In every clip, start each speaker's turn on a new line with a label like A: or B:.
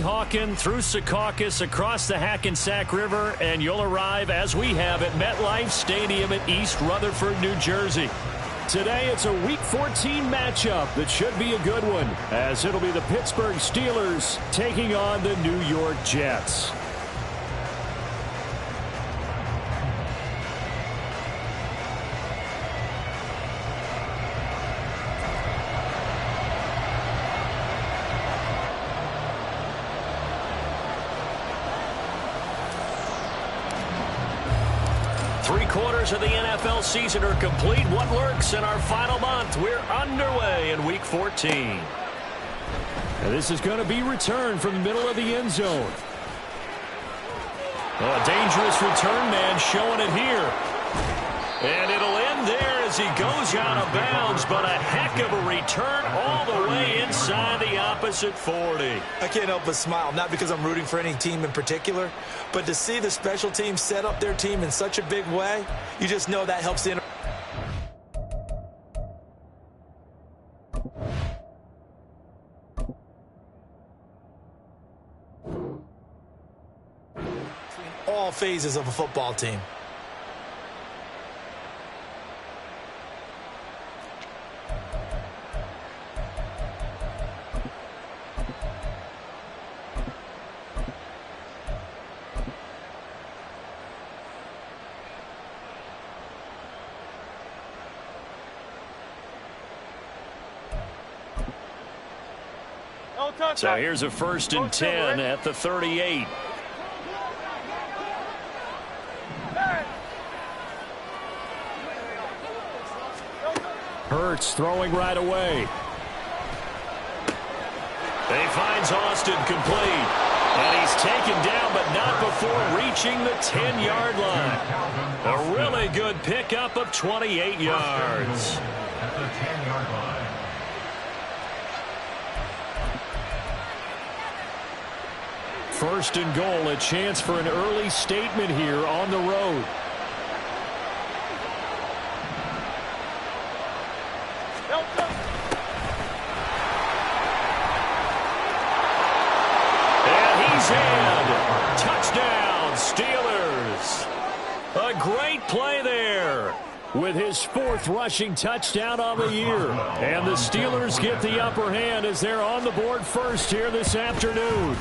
A: Weehawken through Secaucus across the Hackensack River, and you'll arrive, as we have, at MetLife Stadium in East Rutherford, New Jersey. Today, it's a Week 14 matchup that should be a good one, as it'll be the Pittsburgh Steelers taking on the New York Jets. Three-quarters of the NFL season are complete. What lurks in our final month? We're underway in Week 14. And this is going to be returned from the middle of the end zone. Oh, a dangerous return man showing it here. And it'll end there as he goes out of bounds, but a heck of a return all the way inside the opposite 40.
B: I can't help but smile, not because I'm rooting for any team in particular, but to see the special team set up their team in such a big way, you just know that helps the all phases of a football team.
A: So here's a 1st and 10 at the 38. Hurts throwing right away. He finds Austin complete. And he's taken down, but not before reaching the 10-yard line. A really good pickup of 28 yards.
C: At the 10-yard line.
A: First and goal, a chance for an early statement here on the road. And he's in. Touchdown, Steelers. A great play there with his 4th rushing touchdown on the year. And the Steelers get the upper hand as they're on the board first here this afternoon.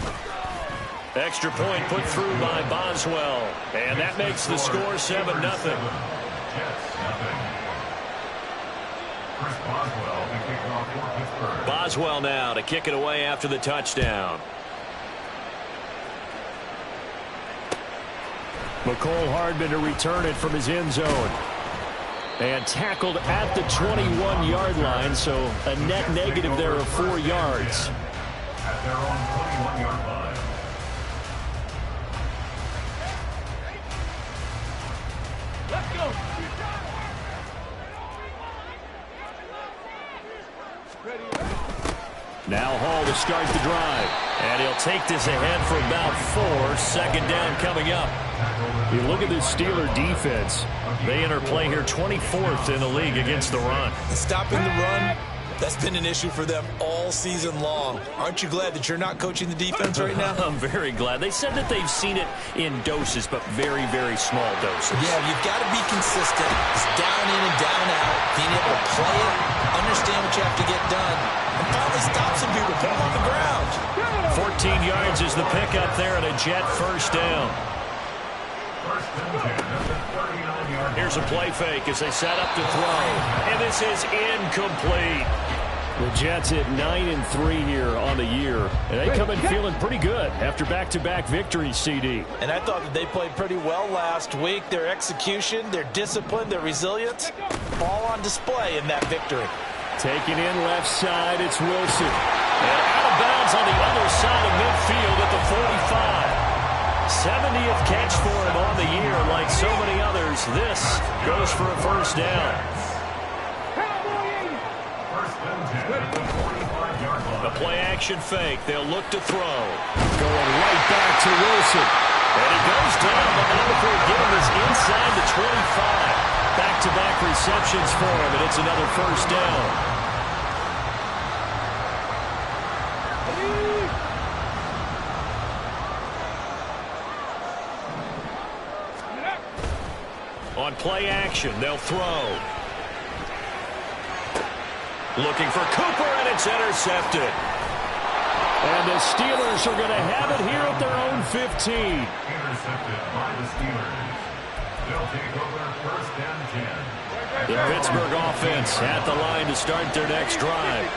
A: Extra point put through by Boswell. And that makes the score 7-0. Boswell now to kick it away after the touchdown. McCole Hardman to return it from his end zone. And tackled at the 21-yard line, so a net negative there of 4 yards.
C: At their own 21-yard line.
A: Now Hall to start the drive. And he'll take this ahead for about 4. Second down coming up. You look at this Steeler defense. They enter play here 24th in the league against the run.
B: Stopping the run, that's been an issue for them all season long. Aren't you glad that you're not coaching the defense right now?
A: I'm very glad. They said that they've seen it in doses, but very, very small doses.
B: Yeah, you've got to be consistent. It's down in and down out. Being able to play it, understand what you have to get done, and finally stop some people, put them on the ground.
A: 14 yards is the pickup there, and a Jet first down. Here's a play fake as they set up to throw. And this is incomplete. The Jets at 9-3 here on the year. And they come in feeling pretty good after back-to-back victories, CD.
B: And I thought that they played pretty well last week. Their execution, their discipline, their resilience, all on display in that victory.
A: Taking in left side, it's Wilson. And out of bounds on the other side of midfield at the 45. 70th catch for him on the year. Like so many others, this goes for a first down. A play-action fake. They'll look to throw. Going right back to Wilson. And he goes down, but not before getting this inside the 25. Back-to-back receptions for him, and it's another first down. On play action, they'll throw. Looking for Cooper, and it's intercepted. And the Steelers are going to have it here at their own 15.
C: Intercepted by the Steelers. They'll take over first and 10.
A: The Pittsburgh offense at the line to start their next drive.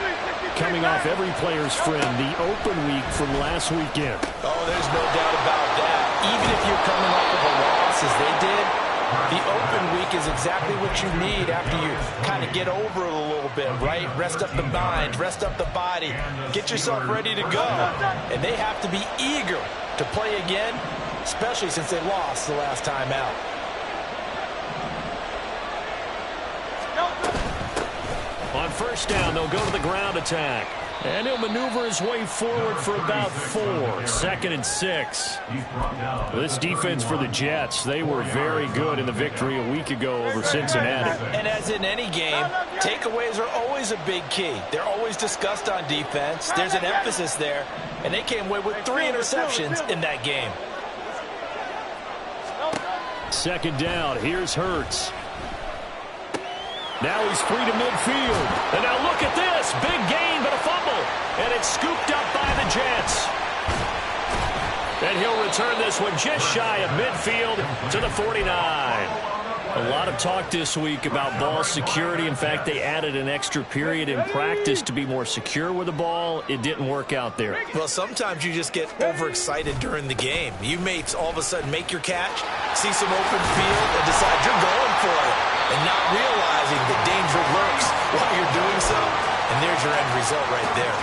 A: Coming off every player's friend, the open week from last weekend.
B: Oh, there's no doubt about that. Even if you're coming off of a loss as they did, the open week is exactly what you need after you kind of get over it a little bit, right? Rest up the mind, rest up the body, get yourself ready to go. And they have to be eager to play again, especially since they lost the last time out.
A: On first down, they'll go to the ground attack. And he'll maneuver his way forward for about 4. 2nd and 6. This defense for the Jets, they were very good in the victory a week ago over Cincinnati.
B: And as in any game, takeaways are always a big key. They're always discussed on defense. There's an emphasis there. And they came away with 3 interceptions in that game.
A: 2nd down, here's Hurts. Now he's free to midfield. And now look at this. Big gain, but a fumble. And it's scooped up by the Jets. And he'll return this one just shy of midfield to the 49. A lot of talk this week about ball security. In fact, they added an extra period in practice to be more secure with the ball. It didn't work out there.
B: Well, sometimes you just get overexcited during the game. You may all of a sudden make your catch, see some open field, and decide you're going for it, and not realizing the danger lurks while you're doing so. And there's your end result right there.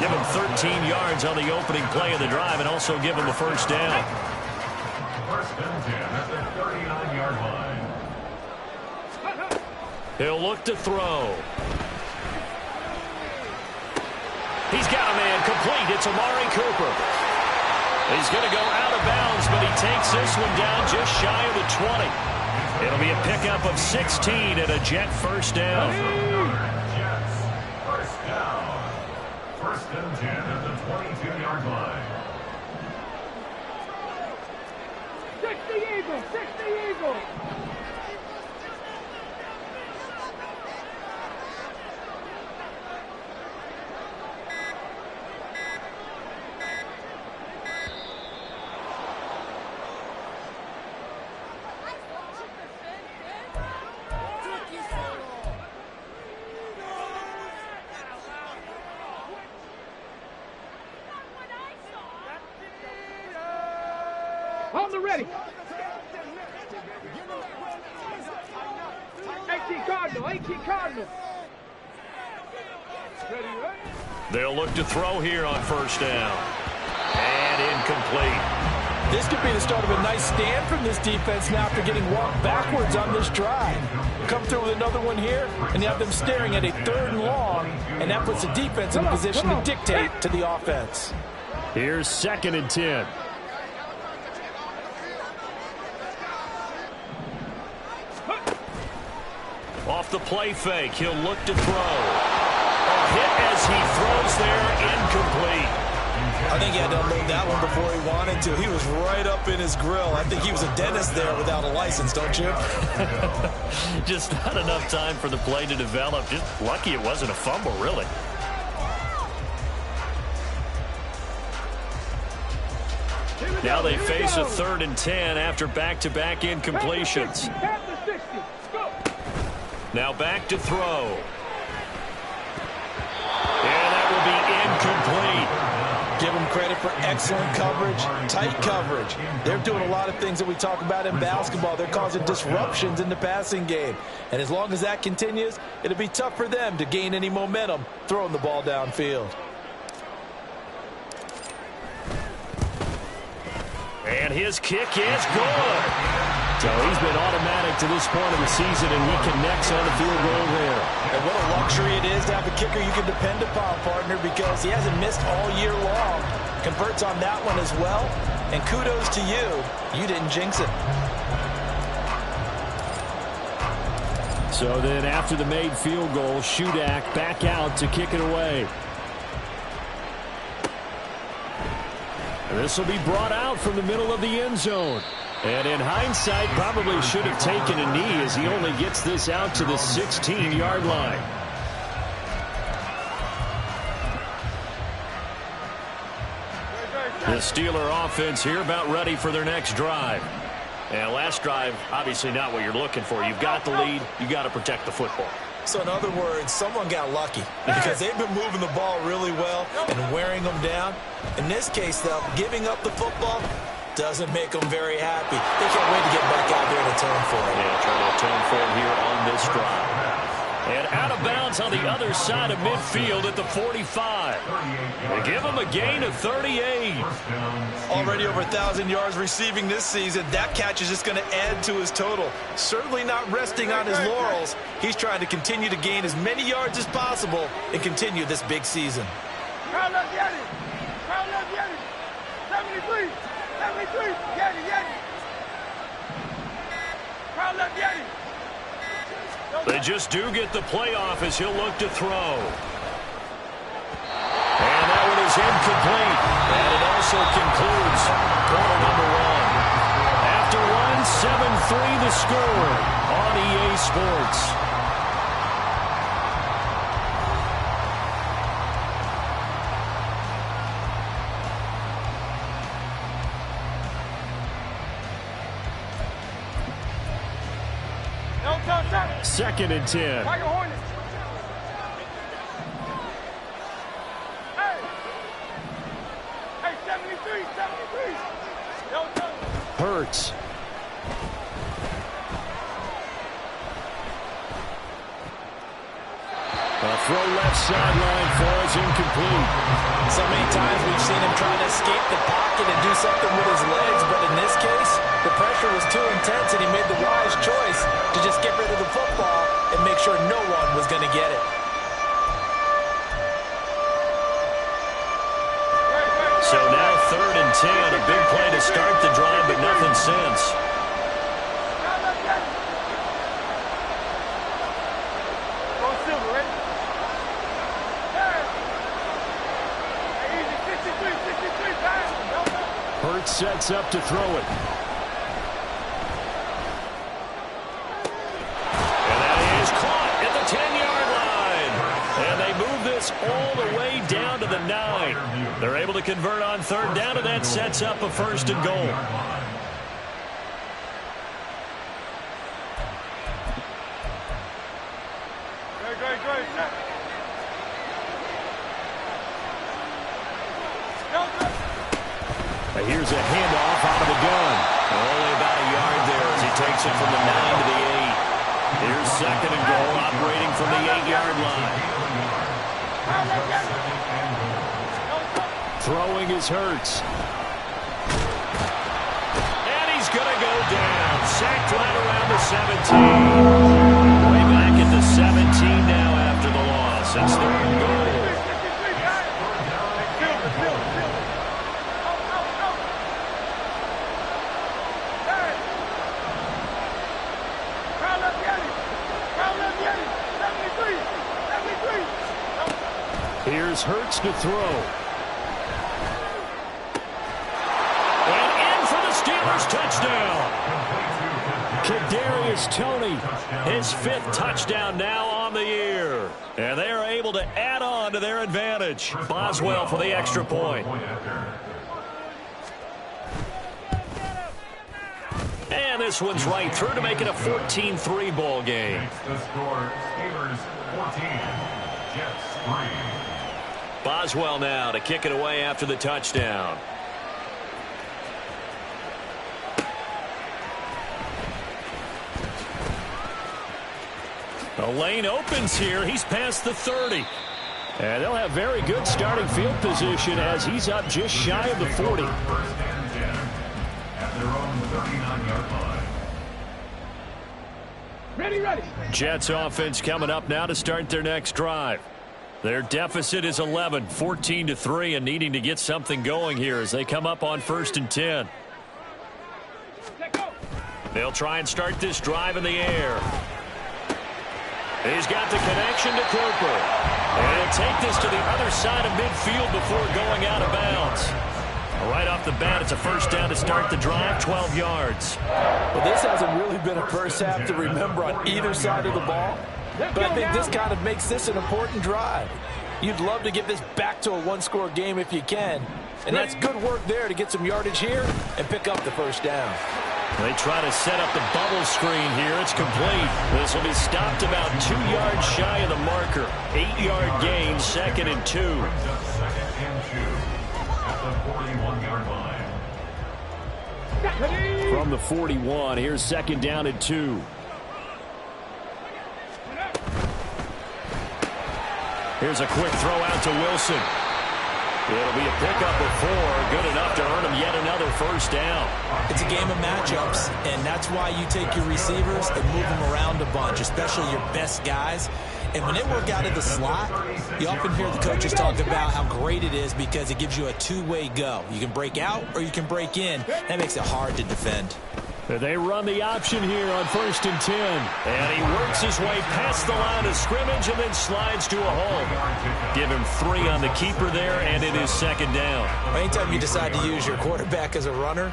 A: Give him 13 yards on the opening play of the drive and also give him a first down.
C: First and 10 at the 39-yard line.
A: He'll look to throw. He's got a man complete. It's Amari Cooper. He's going to go out of bounds, but he takes this one down just shy of the 20. It'll be a pickup of 16 and a Jet first down.
C: Jets. First down. First and 10 at the 22-yard line.
D: 60 Eagles! 60 Eagles! On the ready. 18 Cardinal, 18 Cardinal. Ready, ready?
A: They'll look to throw here on first down. And incomplete.
B: This could be the start of a nice stand from this defense now after getting walked backwards on this drive. Come through with another one here, and you have them staring at a 3rd and long, and that puts the defense in a position to dictate to the offense.
A: Here's 2nd and 10. Off the play fake, he'll look to throw. A hit as he throws there, incomplete.
B: I think he had to unload that one before he wanted to. He was right up in his grill. I think he was a dentist there without a license, don't you?
A: Just not enough time for the play to develop. Just lucky it wasn't a fumble, really. Now they face a 3rd and 10 after back-to-back incompletions. Now back to throw. And that will be incomplete.
B: Give them credit for excellent coverage, tight coverage. They're doing a lot of things that we talk about in basketball. They're causing disruptions in the passing game. And as long as that continues, it'll be tough for them to gain any momentum throwing the ball downfield.
A: And his kick is good. So he's been automatic to this point of the season, and he connects on the field goal there.
B: And what a luxury it is to have a kicker you can depend upon, partner, because he hasn't missed all year long. Converts on that one as well. And kudos to you. You didn't jinx it.
A: So then after the made field goal, Shudak back out to kick it away. And this will be brought out from the middle of the end zone. And in hindsight, probably should have taken a knee as he only gets this out to the 16-yard line. The Steeler offense here about ready for their next drive. And last drive, obviously not what you're looking for. You've got the lead. You've got to protect the football.
B: So in other words, someone got lucky because they've been moving the ball really well and wearing them down. In this case, though, giving up the football doesn't make them very happy. They can't wait to get back out there and atone for it.
A: Yeah, trying to atone for it here on this drive. And out of bounds on the other side of midfield at the 45. They give him a gain of 38.
B: Already over 1,000 yards receiving this season. That catch is just going to add to his total. Certainly not resting on his laurels. He's trying to continue to gain as many yards as possible and continue this big season.
D: 73, 73,
A: They just do get the playoff as he'll look to throw. And that one is incomplete. And it also concludes quarter number one. After one, 7-3 the score on EA Sports. Second and 10. Hurts. A throw left sideline falls incomplete.
B: So many times we've seen him trying to escape the pocket and do something with his legs, but in this case, the pressure was too intense and he made the wise choice to just get rid of the football and make sure no one was going to get it.
A: So now third and 10, a big play to start the drive, but nothing since. Hurts sets up to throw it. And that is caught at the 10-yard line. And they move this all the way down to the 9. They're able to convert on third down, and that sets up a first and goal. Here's a handoff out of the gun. Only about a yard there as he takes it from the 9 to the 8. Here's second and goal, operating from the 8-yard line. Throwing is Hurts. And he's going to go down. Sacked right around the 17. Way back at the 17 now after the loss. It's third and goal. Here's Hurts to throw. And in for the Steelers touchdown. Kadarius Toney, his 5th touchdown now on the year. And they are able to add on to their advantage. Boswell for the extra point. And this one's right through to make it a 14-3 ball game.
C: The score, Steelers 14, Jets 3.
A: Boswell now to kick it away after the touchdown. The lane opens here. He's past the 30. And they'll have very good starting field position as he's up just shy of the 40.
C: First and 10 at their own 39-yard line.
D: Ready.
A: Jets offense coming up now to start their next drive. Their deficit is 11, 14-3, and needing to get something going here as they come up on first and 10. They'll try and start this drive in the air. He's got the connection to Cooper. And he'll take this to the other side of midfield before going out of bounds. Right off the bat, it's a first down to start the drive, 12 yards.
B: Well, this hasn't really been a first half to remember on either side of the ball, but I think this kind of makes this an important drive. You'd love to get this back to a one-score game if you can, and that's good work there to get some yardage here and pick up the first down.
A: They try to set up the bubble screen here. It's complete. This will be stopped about 2 yards shy of the marker. 8-yard gain, 2nd and 2. From the 41, here's 2nd down and 2. Here's a quick throw out to Wilson. It'll be a pickup of 4, good enough to earn him yet another first down.
B: It's a game of matchups, and that's why you take your receivers and move them around a bunch, especially your best guys. And when they work out of the slot, you often hear the coaches talk about how great it is because it gives you a two-way go. You can break out or you can break in. That makes it hard to defend.
A: They run the option here on 1st and 10. And he works his way past the line of scrimmage and then slides to a hole. Give him 3 on the keeper there, and it is 2nd down.
B: Anytime you decide to use your quarterback as a runner,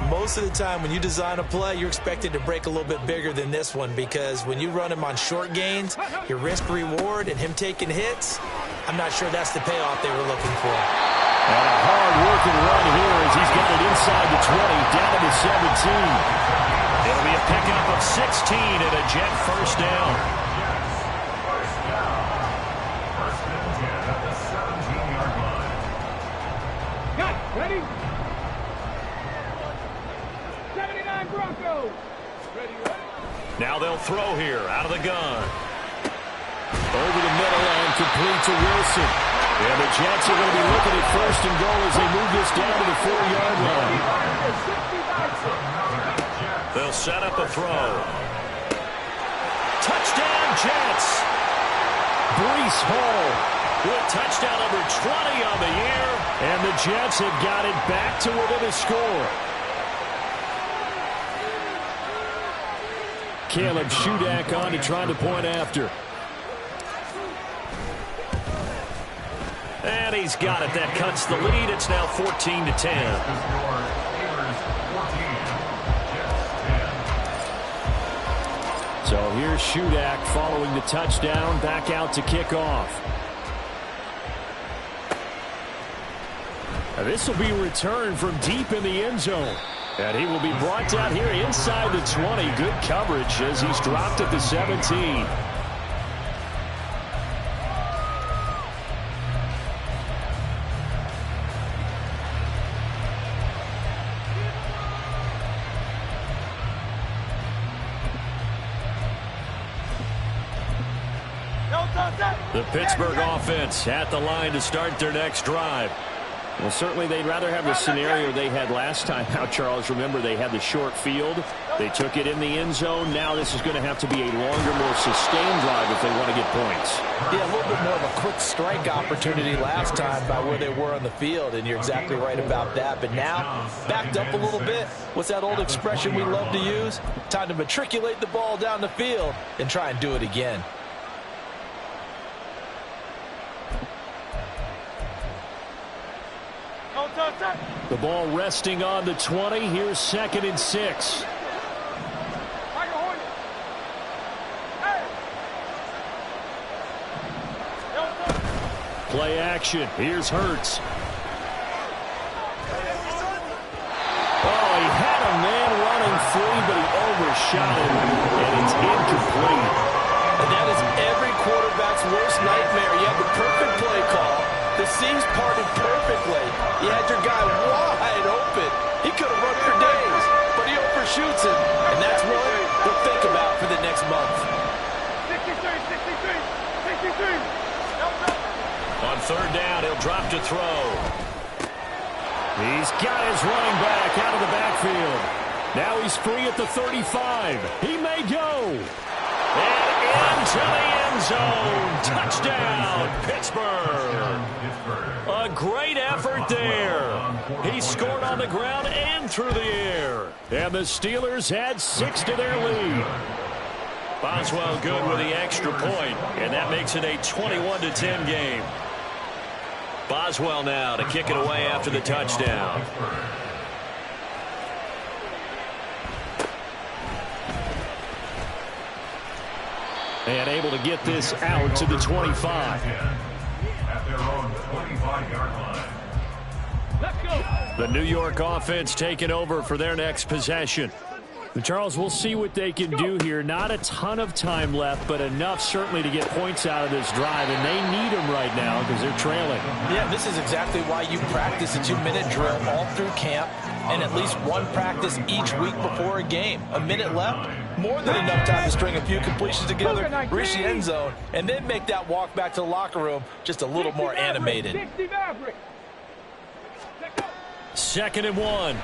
B: most of the time when you design a play, you're expected to break a little bit bigger than this one because when you run him on short gains, your risk-reward and him taking hits, I'm not sure that's the payoff they were looking for.
A: And a hard-working run here as he's got it inside the 20, down to the 17. It'll be a pickup of 16 and a Jet first down.
D: Got it. Ready? 79 Broncos. Ready, ready.
A: Now they'll throw here out of the gun. Over the middle and complete to Wilson. And the Jets are going to be looking at 1st and goal as they move this down to the 4-yard line. They'll set up a throw. Touchdown, Jets. Breece Hall with touchdown number 20 on the year. And the Jets have got it back to within a score. Caleb Shudak on to try the point after. And he's got it. That cuts the lead. It's now 14 to 10. So here's Shudak following the touchdown, back out to kick off. Now this will be returned from deep in the end zone. And he will be brought down here inside the 20. Good coverage as he's dropped at the 17. The Pittsburgh offense at the line to start their next drive. Well, certainly they'd rather have the scenario they had last time out, Charles. Remember, they had the short field. They took it in the end zone. Now this is going to have to be a longer, more sustained drive if they want to get points.
B: Yeah, a little bit more of a quick strike opportunity last time by where they were on the field, and you're exactly right about that. But now, backed up a little bit. What's that old expression we love to use? Time to matriculate the ball down the field and try and do it again.
A: The ball resting on the 20. Here's 2nd and 6. Play action. Here's Hurts. Oh, he had a man running free, but he overshot him, and it's incomplete.
B: And that is every quarterback's worst nightmare. You have the perfect play call. The seams parted perfectly. You had your guy wide open. He could have run for days, but he overshoots it. And that's what he'll think about for the next month.
D: 63.
A: On 3rd down, he'll drop to throw. He's got his running back out of the backfield. Now he's free at the 35. He may go. And into the end zone. Touchdown, Pittsburgh. A great effort there. He scored on the ground and through the air. And the Steelers had 6 to their lead. Boswell good with the extra point, and that makes it a 21-10 game. Boswell now to kick it away after the touchdown. And able to get this out to the 25.
C: At their own 25-yard line.
D: Let's go.
A: The New York offense taking over for their next possession. Charles, we'll see what they can do here. Not a ton of time left, but enough certainly to get points out of this drive, and they need them right now because they're trailing.
B: Yeah, this is exactly why you practice a 2-minute drill all through camp and at least one practice each week before a game. A minute left, more than enough time to string a few completions together, reach the end zone, and then make that walk back to the locker room just a little more animated.
D: 60 Maverick.
A: 2nd and 1.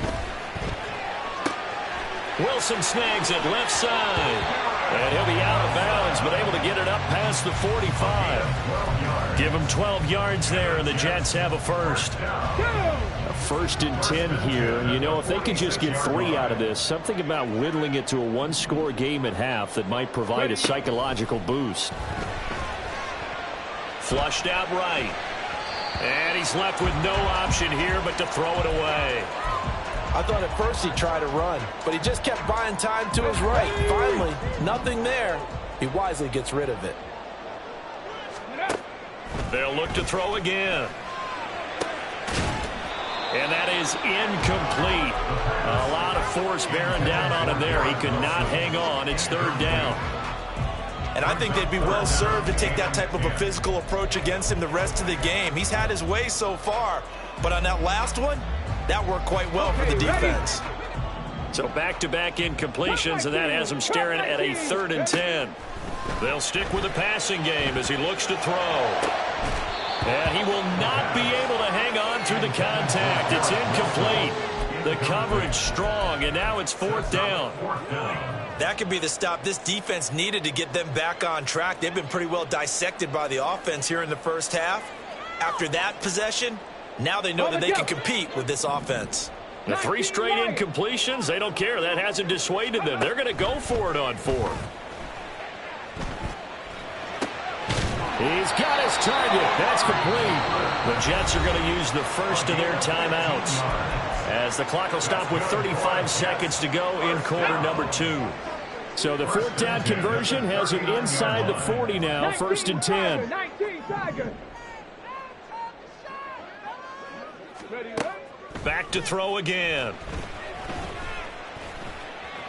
A: Wilson snags it left side. And he'll be out of bounds, but able to get it up past the 45. Give him 12 yards there, and the Jets have a first. A 1st and 10 here. You know, if they could just get 3 out of this, something about whittling it to a 1-score game at half that might provide a psychological boost. Flushed out right. And he's left with no option here but to throw it away.
B: I thought at first he'd try to run, but he just kept buying time to his right. Finally, nothing there. He wisely gets rid of it.
A: They'll look to throw again. And that is incomplete. A lot of force bearing down on him there. He could not hang on. It's 3rd down.
E: And I think they'd be well served to take that type of a physical approach against him the rest of the game. He's had his way so far, but on that last one, that worked quite well for the defense.
A: So back-to-back incompletions, and that has him staring at a 3rd and 10. They'll stick with the passing game as he looks to throw. And he will not be able to hang on through the contact. It's incomplete. The coverage strong, and now it's 4th down.
E: That could be the stop this defense needed to get them back on track. They've been pretty well dissected by the offense here in the first half. After that possession, now they know that they can compete with this offense.
A: The 3 straight incompletions, they don't care. That hasn't dissuaded them. They're going to go for it on 4th. He's got his target. That's complete. The Jets are going to use the first of their timeouts as the clock will stop with 35 seconds to go in quarter number 2. So the 4th down conversion has him inside the 40 now, 1st and 10.
D: 19 Tiger.
A: Back to throw again.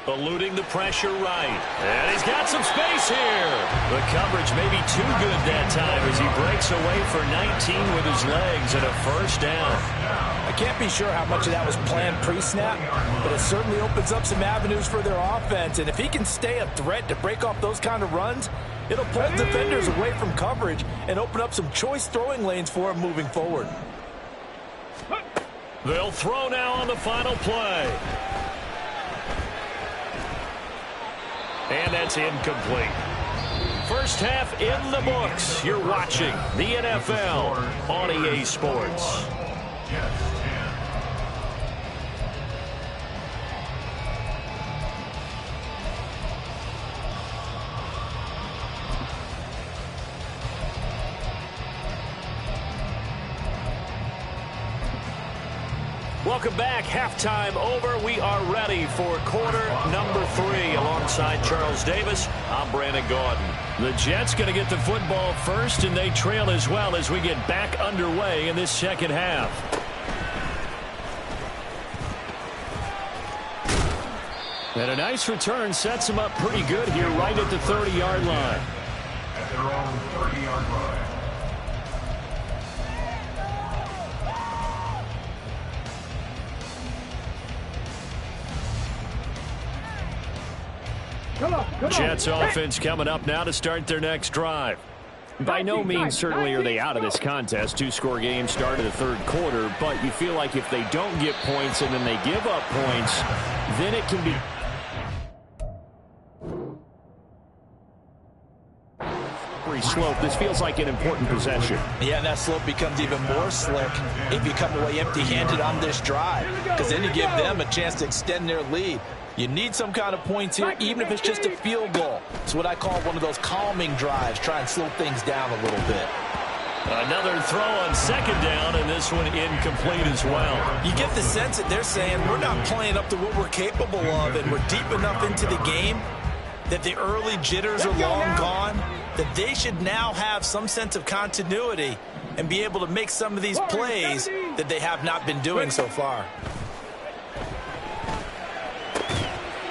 A: Eluding the pressure right. And he's got some space here. The coverage may be too good that time as he breaks away for 19 with his legs and a 1st down.
B: I can't be sure how much of that was planned pre-snap, but it certainly opens up some avenues for their offense. And if he can stay a threat to break off those kind of runs, it'll pull defenders away from coverage and open up some choice throwing lanes for him moving forward.
A: They'll throw now on the final play. And that's incomplete. First half in the books. You're watching the NFL on EA Sports. Welcome back. Halftime over. We are ready for quarter number 3 alongside Charles Davis. I'm Brandon Gaudin. The Jets going to get the football first, and they trail as well as we get back underway in this second half. And a nice return sets them up pretty good here right at the 30-yard line.
C: At their own 30-yard line.
A: Jets offense coming up now to start their next drive. By no means certainly are they out of this contest. 2-score game start of the 3rd quarter, but you feel like if they don't get points and then they give up points, then it can be slope. This feels like an important possession.
B: Yeah, and that slope becomes even more slick if you come away empty-handed on this drive, because then you give them a chance to extend their lead. You need some kind of points here, even if it's just a field goal. It's what I call one of those calming drives. Try and slow things down a little bit.
A: Another throw on second down, and this one incomplete as well.
E: You get the sense that they're saying we're not playing up to what we're capable of, and we're deep enough into the game that the early jitters are long gone, that they should now have some sense of continuity and be able to make some of these plays that they have not been doing so far.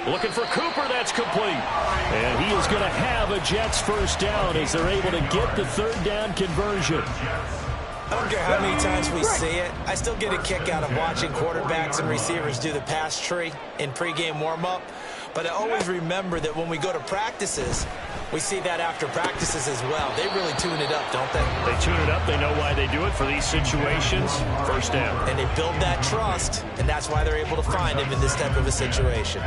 A: Looking for Cooper, that's complete. And he is going to have a Jets first down as they're able to get the third down conversion.
E: I don't care how many times we see it. I still get a kick out of watching quarterbacks and receivers do the pass tree in pregame warm-up. But I always remember that when we go to practices, we see that after practices as well. They really tune it up, don't they?
A: They tune it up. They know why they do it for these situations. First down.
E: And they build that trust, and that's why they're able to find him in this type of a situation.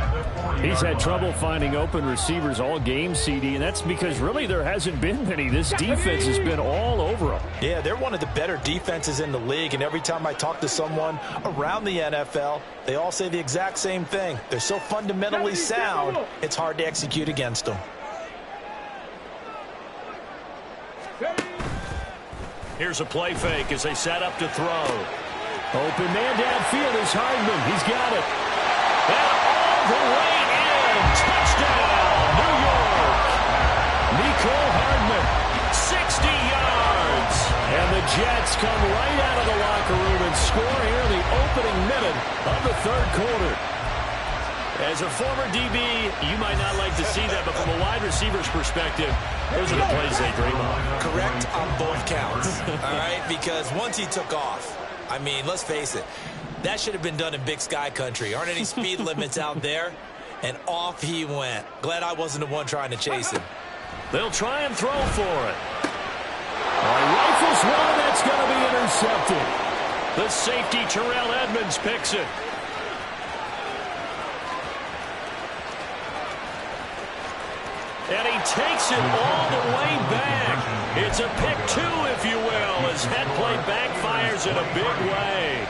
A: He's had trouble finding open receivers all game, CD, and that's because really there hasn't been many. This defense has been all over them.
E: Yeah, they're one of the better defenses in the league, and every time I talk to someone around the NFL, they all say the exact same thing. They're so fundamentally sound, it's hard to execute against them.
A: Here's a play fake as they set up to throw. Open man downfield is Hardman. He's got it. And all the way in. Touchdown, New York. Nicole Hardman, 60 yards. And the Jets come right out of the locker room and score here in the opening minute of the third quarter. As a former DB, you might not like to see that, but from a wide receiver's perspective, those are the plays they dream of.
E: Correct on both counts, all right? Because once he took off, I mean, let's face it, that should have been done in Big Sky country. Aren't any speed limits out there? And off he went. Glad I wasn't the one trying to chase him.
A: They'll try and throw for it. Rifles one, that's going to be intercepted. The safety, Terrell Edmonds, picks it. And he takes it all the way back. It's a pick two, if you will, as that play backfires in a big way.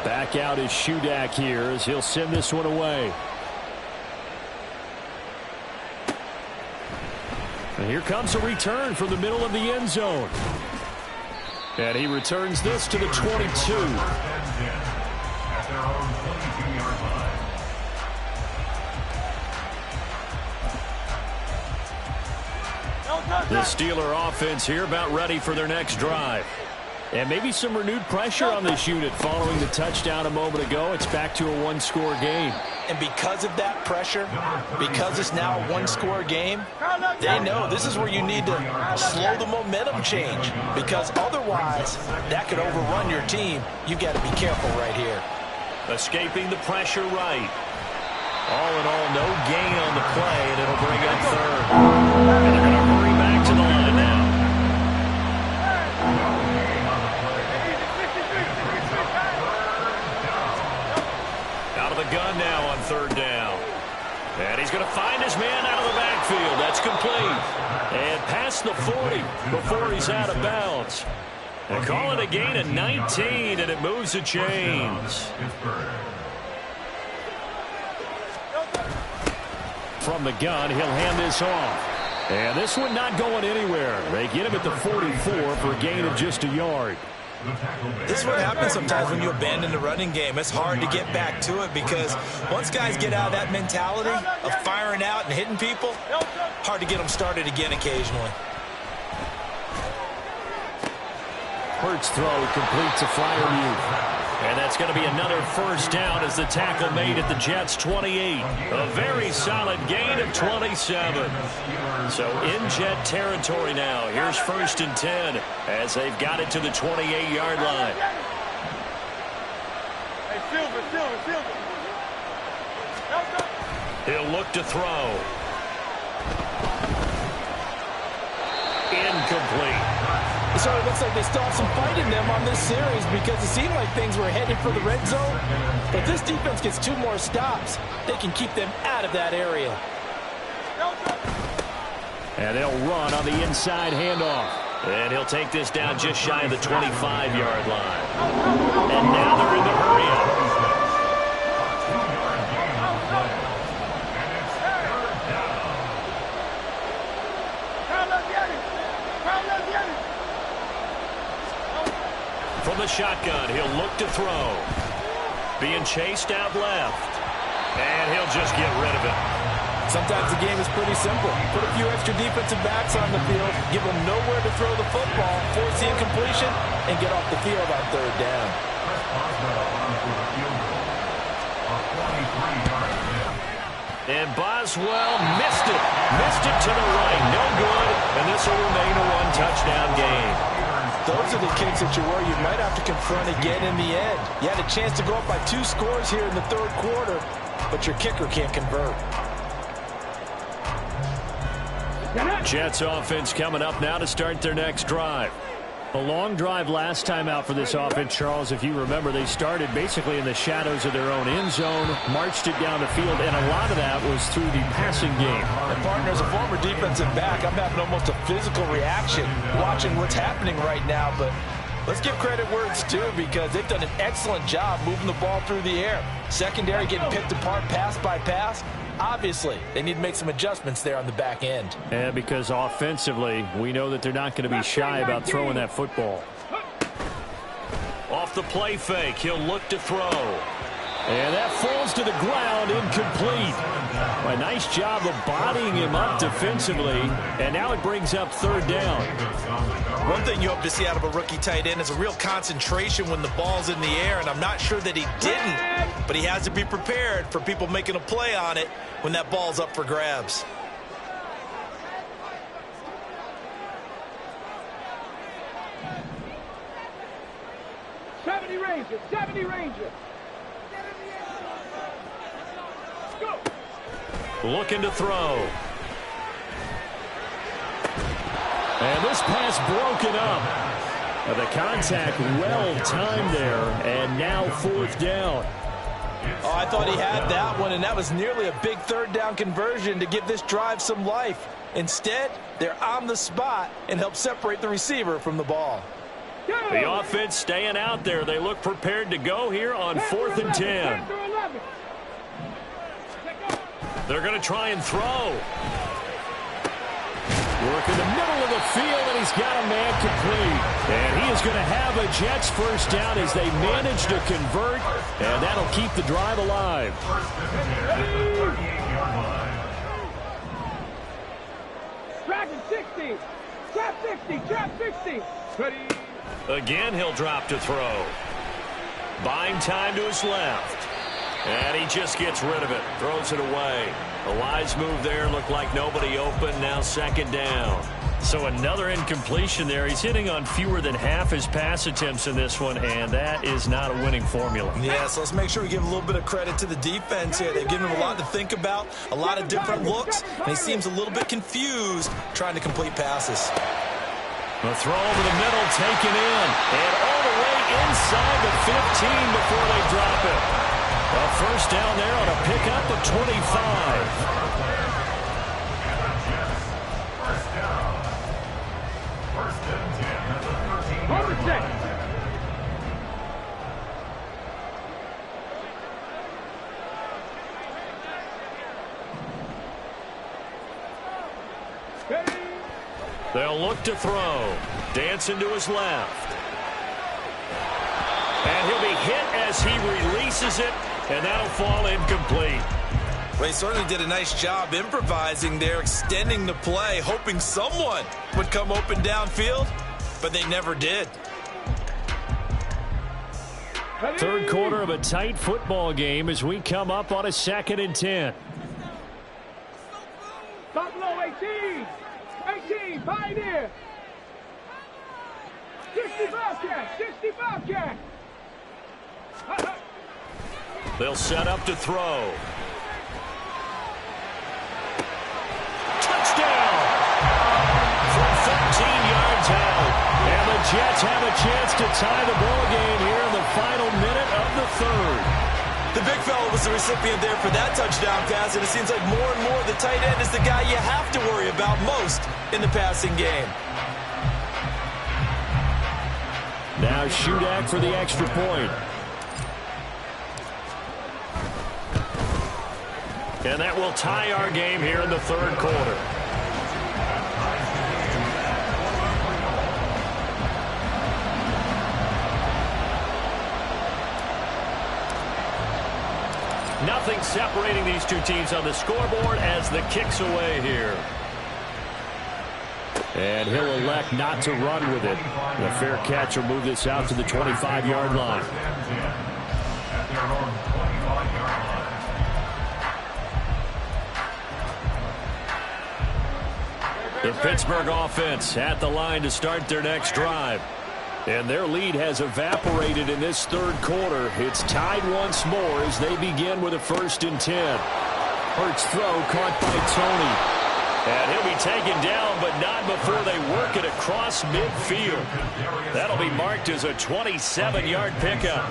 A: Back out is Shudak here as he'll send this one away. And here comes a return from the middle of the end zone. And he returns this to the 22. The Steeler offense here about ready for their next drive. And maybe some renewed pressure on this unit following the touchdown a moment ago. It's back to a one-score game.
E: And because of that pressure, because it's now a one-score game, they know this is where you need to slow the momentum change. Because otherwise, that could overrun your team. You've got to be careful right here.
A: Escaping the pressure right. All in all, no gain on the play, and it'll bring up third. And they're going to hurry back to the line now. Out of the gun now on third down. And he's going to find his man out of the backfield. That's complete. And past the 40 before he's out of bounds. And call it a gain of 19, and it moves the chains. From the gun, he'll hand this off. And this one not going anywhere. They get him at the 44 for a gain of just a yard.
E: This is what happens sometimes when you abandon the running game. It's hard to get back to it because once guys get out of that mentality of firing out and hitting people, hard to get them started again occasionally.
A: Hurts throw completes a Freiermuth. And that's going to be another first down as the tackle made at the Jets' 28. A very solid gain of 27. So in Jet territory now. Here's 1st and 10 as they've got it to the 28-yard line.
D: Hey, Silver.
A: He'll look to throw. Incomplete.
B: So it looks like they still have some fight in them on this series because it seemed like things were headed for the red zone. But this defense gets 2 more stops. They can keep them out of that area.
A: And they'll run on the inside handoff. And he'll take this down just shy of the 25-yard line. And now they're in the hurry-up. from the shotgun. He'll look to throw. Being chased out left. And he'll just get rid of it.
B: Sometimes the game is pretty simple. Put a few extra defensive backs on the field, give them nowhere to throw the football, force the incompletion, and get off the field on third down.
A: And Boswell missed it. Missed it to the right. No good. And this will remain a one-touchdown game.
B: Those are the kicks that you worry you might have to confront again in the end. You had a chance to go up by 2 scores here in the third quarter, but your kicker can't convert.
A: Jets offense coming up now to start their next drive. A long drive last time out for this offense, Charles. If you remember, they started basically in the shadows of their own end zone, marched it down the field, and a lot of that was through the passing game.
B: And partner, as a former defensive back, I'm having almost a physical reaction watching what's happening right now. But let's give credit where it's due, because they've done an excellent job moving the ball through the air. Secondary getting picked apart pass by pass. Obviously, they need to make some adjustments there on the back end.
A: And because offensively, we know that they're not going to be shy about throwing that football. Off the play fake, he'll look to throw. And that falls to the ground, incomplete. A nice job of bodying him up defensively, and now it brings up third down.
E: One thing you hope to see out of a rookie tight end is a real concentration when the ball's in the air, and I'm not sure that he didn't, but he has to be prepared for people making a play on it when that ball's up for grabs.
D: Rangers, 70 Rangers. Go.
A: Looking to throw. And this pass broken up. The contact well timed there, and now fourth down.
B: Oh, I thought he had that one, and that was nearly a big third down conversion to give this drive some life. Instead, they're on the spot and help separate the receiver from the ball.
A: The offense staying out there. They look prepared to go here on 4th and 10. They're going to try and throw. Work in the middle of the field, and he's got a man complete. And he is going to have a Jets first down as they manage to convert, and that'll keep the drive alive.
D: Dragon 60. Trap 60. Trap 60. Ready.
A: Again, he'll drop to throw. Buying time to his left. And he just gets rid of it. Throws it away. A wise move there. Looked like nobody open. Now second down. So another incompletion there. He's hitting on fewer than half his pass attempts in this one, and that is not a winning formula.
E: Yeah, so let's make sure we give a little bit of credit to the defense here. They've given him a lot to think about, a lot of different looks, and he seems a little bit confused trying to complete passes.
A: The throw over the middle, taken in, and all the way inside the 15 before they drop it. A first down there on a pickup of 25.
C: First and 10 at the 13.
D: Hold the set.
A: They'll look to throw. Dancing to his left. And he'll be hit as he releases it, and that'll fall incomplete.
E: Well, he certainly did a nice job improvising there, extending the play, hoping someone would come open downfield, but they never did.
A: Third quarter of a tight football game as we come up on a 2nd and 10.
D: Buffalo 18. 18. Pioneer. 65 cat. 65 cat.
A: They'll set up to throw. Touchdown! From 13 yards out. And the Jets have a chance to tie the ball game here in the final minute of the third.
E: The big fella was the recipient there for that touchdown pass, and it seems like more and more the tight end is the guy you have to worry about most in the passing game.
A: Now Shudak for the extra point. And that will tie our game here in the third quarter. Nothing separating these two teams on the scoreboard as the kick's away here. And he'll elect not to run with it. The fair catch will move this out to the 25-yard line. The Pittsburgh offense at the line to start their next drive. And their lead has evaporated in this third quarter. It's tied once more as they begin with a 1st and 10. Hurts throw caught by Tony. And he'll be taken down, but not before they work it across midfield. That'll be marked as a 27-yard pickup.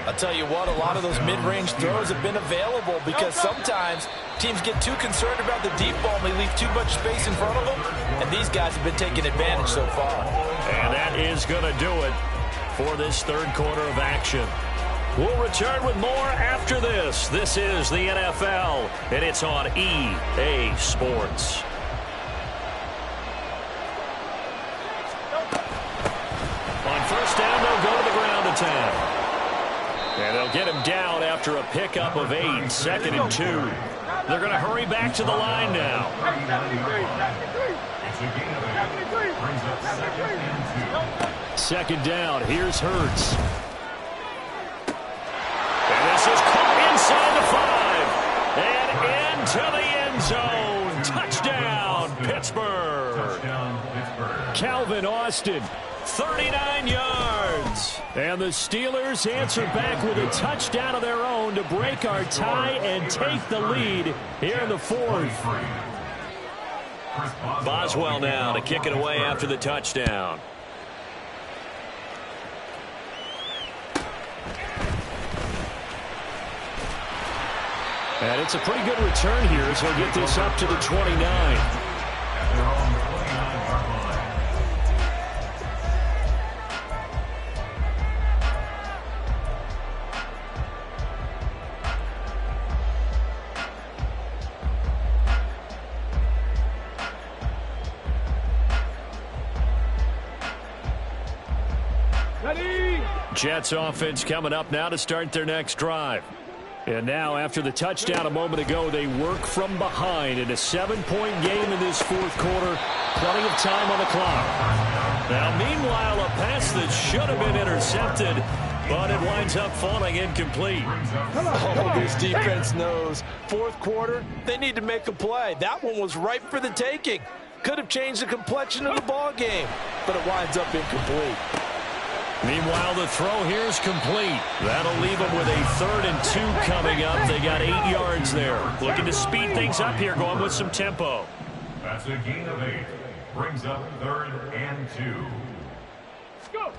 B: I'll tell you what, a lot of those mid-range throws have been available because sometimes teams get too concerned about the deep ball and they leave too much space in front of them, and these guys have been taking advantage so far.
A: And that is going to do it for this third quarter of action. We'll return with more after this. This is the NFL, and it's on EA Sports. On 1st down, they'll go to the ground attack. And they'll get him down after a pickup of 8, 2nd and 2. They're going to hurry back to the line now. Second down, here's Hurts. And this is caught inside the 5. And into the end zone. Touchdown, Pittsburgh. Calvin Austin, 39 yards. And the Steelers answer back with a touchdown of their own to break our tie and take the lead here in the 4th. Boswell now to kick it away after the touchdown. And it's a pretty good return here as he'll get this up to the 29. Jets offense coming up now to start their next drive. And now after the touchdown a moment ago, they work from behind in a 7-point game in this 4th quarter. Plenty of time on the clock. Now meanwhile, a pass that should have been intercepted, but it winds up falling incomplete.
B: Oh, this defense knows 4th quarter, they need to make a play. That one was ripe for the taking. Could have changed the complexion of the ball game, but it winds up incomplete.
A: Meanwhile, the throw here is complete. That'll leave them with a 3rd and 2 coming up. They got 8 yards there. Looking to speed things up here, going with some tempo.
C: That's a gain of 8. Brings up 3rd and 2.
D: Go.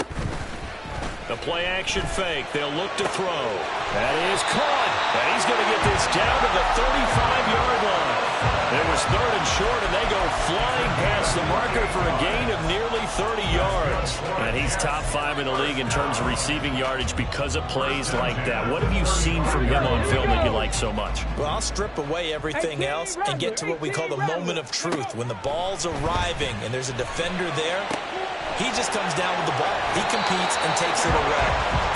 A: The play action fake. They'll look to throw. That is caught. And he's going to get this down to the 35-yard line. It was 3rd and short, and they go flying past the marker for a gain of nearly 30 yards. And he's top 5 in the league in terms of receiving yardage because of plays like that. What have you seen from him on film that you like so much?
B: Well, I'll strip away everything else and get to what we call the moment of truth. When the ball's arriving and there's a defender there, he just comes down with the ball. He competes and takes it away.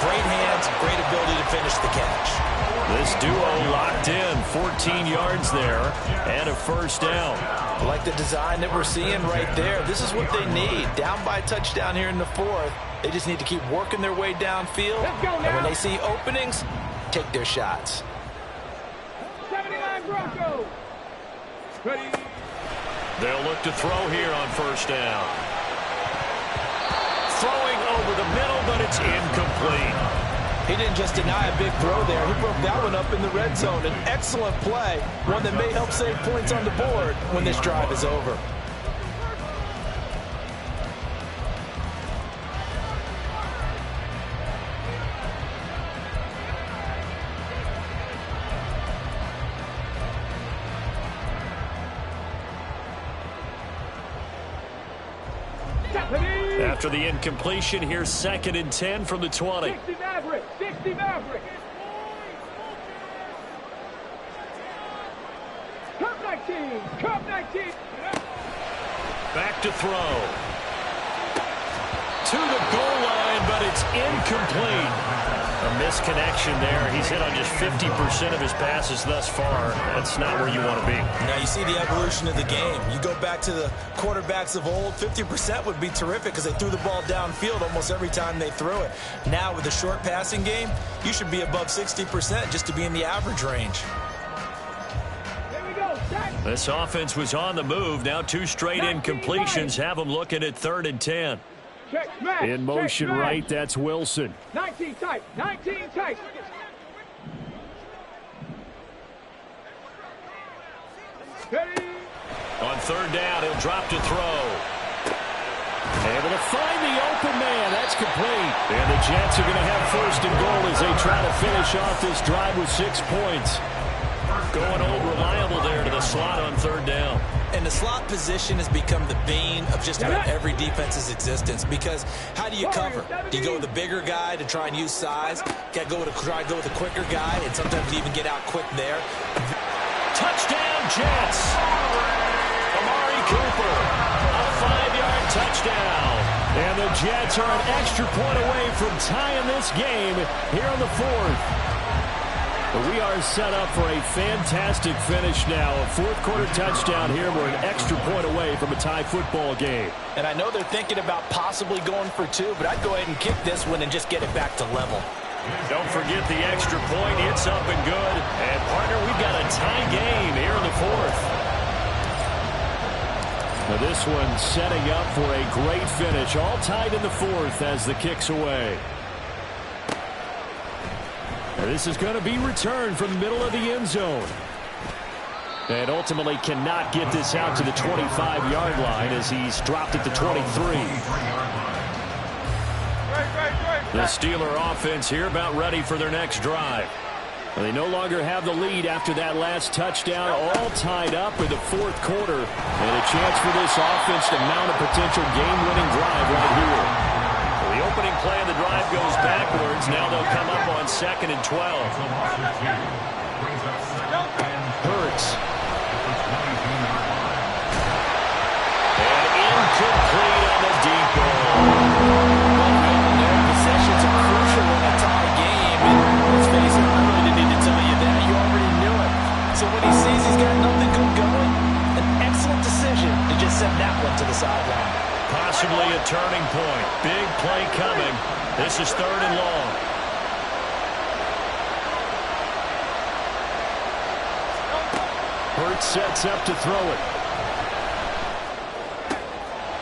B: Great hands, great ability to finish the catch.
A: This duo locked in, 14 yards there, and a 1st down.
B: I like the design that we're seeing right there. This is what they need. Down by a touchdown here in the 4th. They just need to keep working their way downfield. And when they see openings, take their shots.
D: 79 Broncos. Ready.
A: They'll look to throw here on 1st down. Throwing over the middle, but it's incomplete.
B: He didn't just deny a big throw there. He broke that one up in the red zone. An excellent play, one that may help save points on the board when this drive is over.
A: After the incompletion, here's 2nd and 10 from the 20.
D: 60 Maverick. 60 Maverick. Cup 19. Cup 19.
A: Back to throw. To the goal line, but it's incomplete. A misconnection there. He's hit on just 50% of his passes thus far. That's not where you want to be.
E: Now you see the evolution of the game. You go back to the quarterbacks of old, 50% would be terrific because they threw the ball downfield almost every time they threw it. Now with the short passing game, you should be above 60% just to be in the average range.
A: This offense was on the move. Now 2 straight incompletions have them looking at 3rd and 10. In motion right, that's Wilson.
D: 19 tight, 19 tight.
A: On 3rd down, he'll drop to throw. Able to find the open man. That's complete. And the Jets are going to have 1st and goal as they try to finish off this drive with 6 points. Going old reliable there to the slot on 3rd down.
E: And the slot position has become the bane of just about every defense's existence because how do you cover? Do you go with a bigger guy to try and use size? Got to try to go with a quicker guy, and sometimes you even get out quick there.
A: Touchdown, Jets! Amari Cooper, a 5-yard touchdown. And the Jets are an extra point away from tying this game here in the 4th. But we are set up for a fantastic finish now. A 4th quarter touchdown here. We're an extra point away from a tie football game.
B: And I know they're thinking about possibly going for 2, but I'd go ahead and kick this one and just get it back to level.
A: Don't forget the extra point. It's up and good. And, partner, we've got a tie game here in the 4th. Now this one setting up for a great finish. All tied in the 4th as the kick's away. This is going to be returned from the middle of the end zone. And ultimately cannot get this out to the 25-yard line as he's dropped at the 23. The Steeler offense here about ready for their next drive. They no longer have the lead after that last touchdown, all tied up with the 4th quarter. And a chance for this offense to mount a potential game-winning drive right here. The opening play of the drive goes backwards. Now they'll come up on 2nd and 12. Hurts. And incomplete on the deep ball.
B: Possessions are crucial in a tie game. And let's face it, I really didn't need to tell you that. You already knew it. So when he sees he's got nothing good going, an excellent decision to just send that one to the sideline.
A: Possibly a turning point. Big play coming. This is 3rd and long. Hurts sets up to throw it.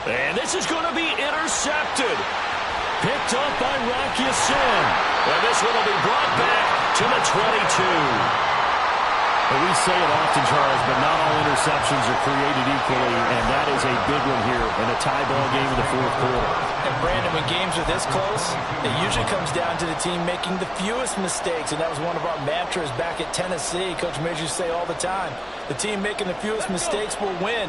A: And this is going to be intercepted. Picked up by Rocky Sin. And this one will be brought back to the 22. Well, we say it often, Charles, but not all interceptions are created equally, and that is a big one here in a tie ball game in the 4th quarter.
B: And, Brandon, when games are this close, it usually comes down to the team making the fewest mistakes, and that was one of our mantras back at Tennessee. Coach Midge used to say all the time, the team making the fewest mistakes will win.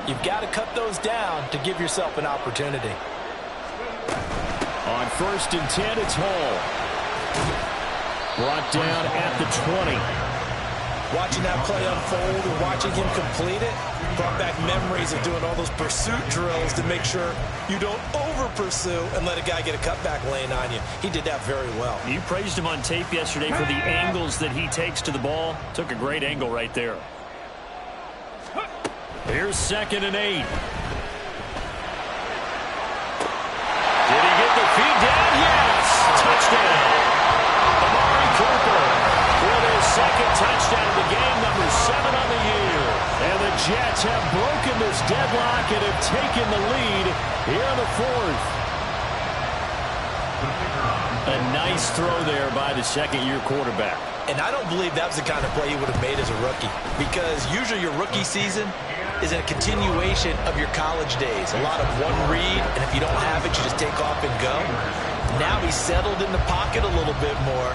B: You've got to cut those down to give yourself an opportunity.
A: On 1st and 10, it's Hall. Brought down at the 20.
E: Watching that play unfold and watching him complete it brought back memories of doing all those pursuit drills to make sure you don't over-pursue and let a guy get a cutback lane on you. He did that very well.
A: You praised him on tape yesterday for the angles that he takes to the ball. Took a great angle right there. Here's 2nd and 8. Did he get the feet down? Yes! Touchdown! Amari Cooper with his 2nd touchdown of the game, number 7 on the year. And the Jets have broken this deadlock and have taken the lead here in the 4th. A nice throw there by the 2nd-year quarterback.
E: And I don't believe that was the kind of play he would have made as a rookie, because usually your rookie season is a continuation of your college days. A lot of one read, and if you don't have it, you just take off and go. Now he's settled in the pocket a little bit more,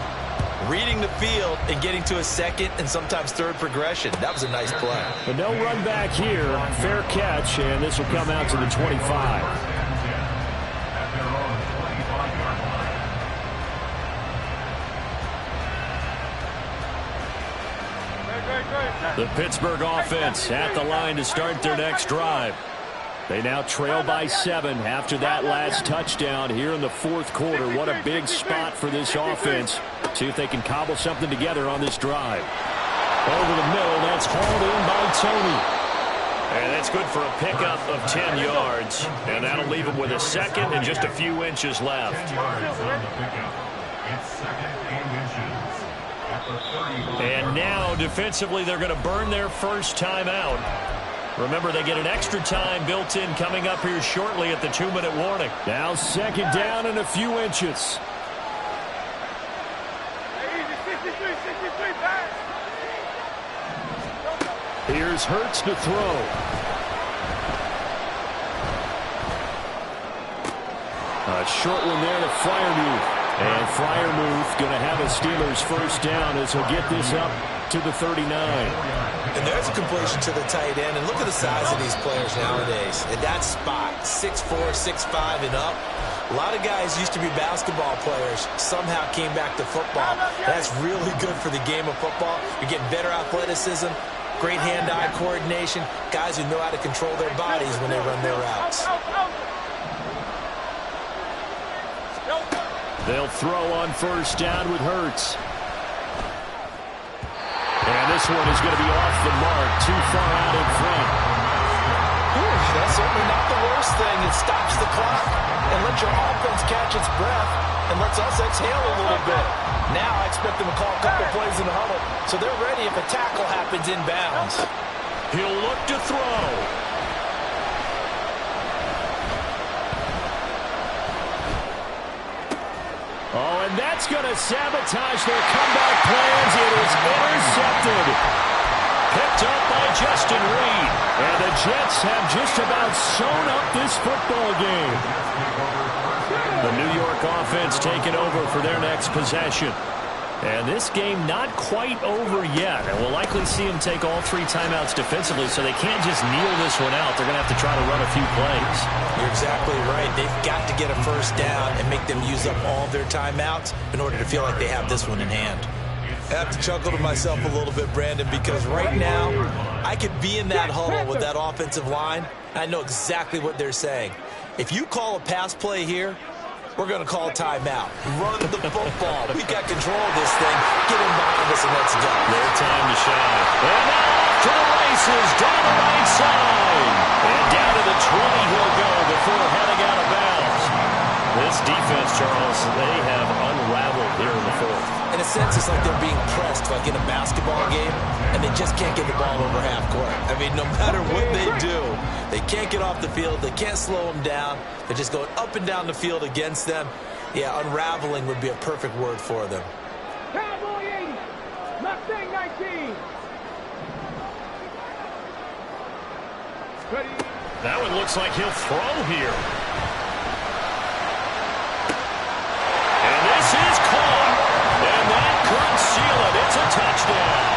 E: reading the field and getting to a 2nd and sometimes 3rd progression. That was a nice play.
A: But no run back here. Fair catch, and this will come out to the 25. The Pittsburgh offense at the line to start their next drive. They now trail by 7 after that last touchdown here in the fourth quarter. What a big spot for this offense. See if they can cobble something together on this drive. Over the middle, that's hauled in by Tony. And that's good for a pickup of 10 yards. And that'll leave him with a second and just a few inches left.
C: 10 yards on the pickup. It's second and inches. At the 35.
A: And now, defensively, they're going to burn their first timeout. Remember, they get an extra time built in coming up here shortly at the 2-minute warning. Now second down and a few inches. Here's Hurts to throw. A short one there to Freiermuth. And Freiermuth going to have a Steelers first down as he'll get this up to the 39.
E: And there's a completion to the tight end. And look at the size of these players nowadays. At that spot, 6'4", 6'5", and up. A lot of guys used to be basketball players, somehow came back to football. That's really good for the game of football. You're getting better athleticism, great hand-eye coordination, guys who know how to control their bodies when they run their routes.
A: They'll throw on first down with Hurts. And this one is going to be off the mark, too far out in front.
B: That's certainly not the worst thing. It stops the clock and lets your offense catch its breath and lets us exhale a little bit. Now I expect them to call a couple plays in the huddle so they're ready if a tackle happens inbounds.
A: He'll look to throw. Oh, and that's going to sabotage their comeback plans. It is intercepted. Picked up by Justin Reed. And the Jets have just about sewn up this football game. The New York offense taking over for their next possession. And this game not quite over yet. And we'll likely see them take all 3 timeouts defensively, so they can't just kneel this one out. They're going to have to try to run a few plays.
E: You're exactly right. They've got to get a first down and make them use up all their timeouts in order to feel like they have this one in hand. I have to chuckle to myself a little bit, Brandon, because right now I could be in that huddle with that offensive line. I know exactly what they're saying. If you call a pass play here, we're going to call a timeout. Run the football. We got control of this thing. Get him behind us and let's go.
A: No time to shine. And now off to the races down the right side. And down to the 20 he'll go before heading out of bounds. This defense, Charles, they have unraveled here in the fourth.
E: In a sense, it's like they're being pressed like in a basketball game, and they just can't get the ball over half court. I mean, no matter what they do, they can't get off the field. They can't slow them down. They're just going up and down the field against them. Yeah, unraveling would be a perfect word for them.
D: Cowboy 80, Mustang 19. Ready.
A: That one looks like he'll throw here. And this is caught. And that could seal it. It's a touchdown.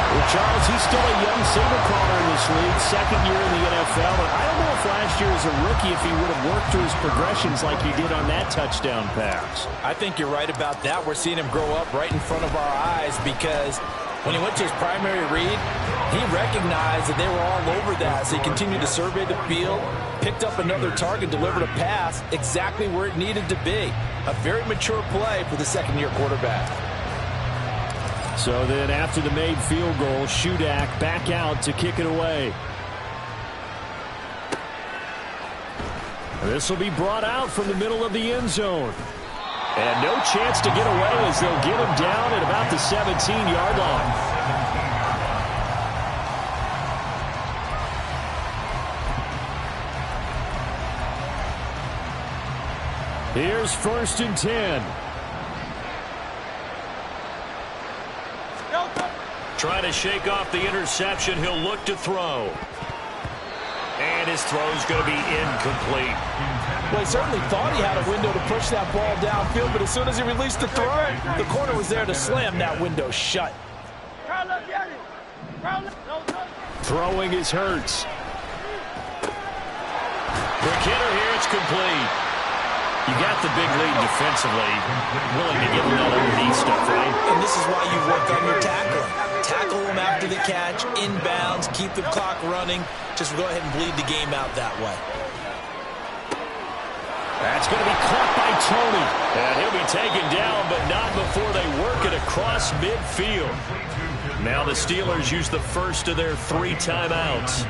A: Well, Charles, he's still a young signal caller in this league, second year in the NFL. But I don't know if last year as a rookie if he would have worked through his progressions like he did on that touchdown pass.
B: I think you're right about that. We're seeing him grow up right in front of our eyes because when he went to his primary read, he recognized that they were all over that. So he continued to survey the field, picked up another target, delivered a pass exactly where it needed to be. A very mature play for the second-year quarterback.
A: So then after the made field goal, Shudak back out to kick it away. This will be brought out from the middle of the end zone. And no chance to get away as they'll get him down at about the 17-yard line. Here's 1st and 10. Trying to shake off the interception. He'll look to throw. And his throw's going to be incomplete.
B: Well, he certainly thought he had a window to push that ball downfield, but as soon as he released the throw, the corner was there to slam that window shut.
A: Throwing is Hurts. McKinnon here, it's complete. You got the big lead defensively, willing to give them that underneath stuff, right?
B: And this is why you work on your tackling. Tackle them after the catch, inbounds, keep the clock running. Just go ahead and bleed the game out that way.
A: That's going to be caught by Tony. And he'll be taken down, but not before they work it across midfield. Now the Steelers use the first of their 3 timeouts,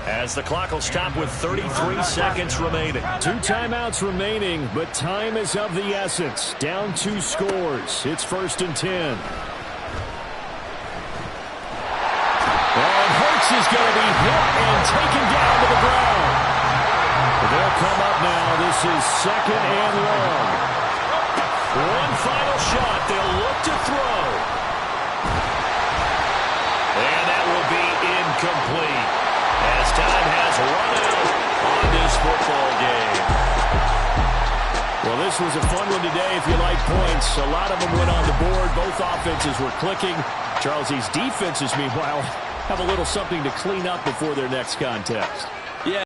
A: as the clock will stop with 33 seconds remaining. 2 timeouts remaining, but time is of the essence. Down 2 scores. It's 1st and 10. And Hurts is going to be hit and taken down to the ground. They'll come up now. This is 2nd and long. One final shot. They'll look to throw. And that will be incomplete, as time has run out on this football game. Well, this was a fun one today if you like points. A lot of them went on the board. Both offenses were clicking. Charles, these defenses, meanwhile, have a little something to clean up before their next contest.